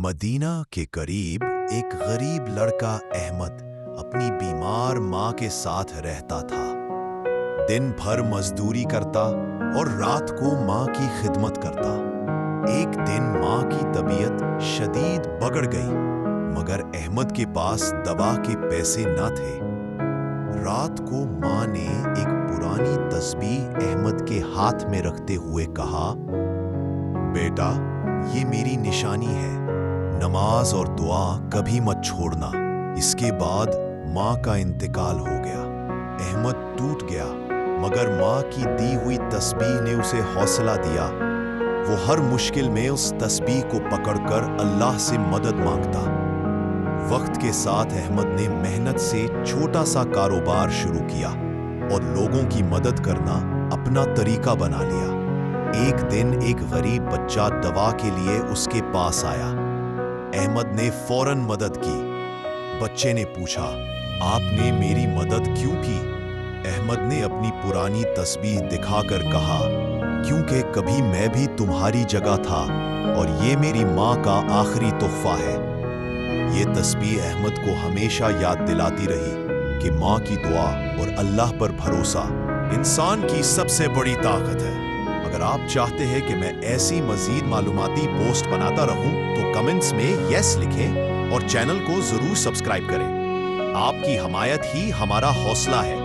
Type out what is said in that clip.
Medina के करीब एक गरीब लड़का अहमद अपनी बीमार माँ के साथ रहता था। दिन भर मजदूरी करता और रात को माँ की खिदमत करता। एक दिन माँ की तबीयत शदीद बिगड़ गई, मगर अहमद के पास दवा के पैसे न थे। रात को माँ ने एक पुरानी तस्बीह अहमद के हाथ में रखते हुए कहा, बेटा, ये मेरी निशानी है, नमाज और दुआ कभी मत छोड़ना। इसके बाद माँ का इंतकाल हो गया। अहमद टूट गया, मगर माँ की दी हुई तस्बीह ने उसे हौसला दिया। वो हर मुश्किल में उस तस्बीह को पकड़कर अल्लाह से मदद मांगता। वक्त के साथ अहमद ने मेहनत से छोटा सा कारोबार शुरू किया और लोगों की मदद करना अपना तरीका बना लिया। एक दिन एक गरीब बच्चा दवा के लिए उसके पास आया। अहमद ने फौरन मदद की। बच्चे ने पूछा, आपने मेरी मदद क्यों की? अहमद ने अपनी पुरानी तस्बीह दिखाकर कहा, क्योंकि कभी मैं भी तुम्हारी जगह था और ये मेरी माँ का आखिरी तोहफा है। ये तस्बीह अहमद को हमेशा याद दिलाती रही कि माँ की दुआ और अल्लाह पर भरोसा इंसान की सबसे बड़ी ताकत है। अगर आप चाहते हैं कि मैं ऐसी मजीद मालूमाती पोस्ट बनाता रहूं, तो कमेंट्स में यस लिखें और चैनल को जरूर सब्सक्राइब करें। आपकी हमायत ही हमारा हौसला है।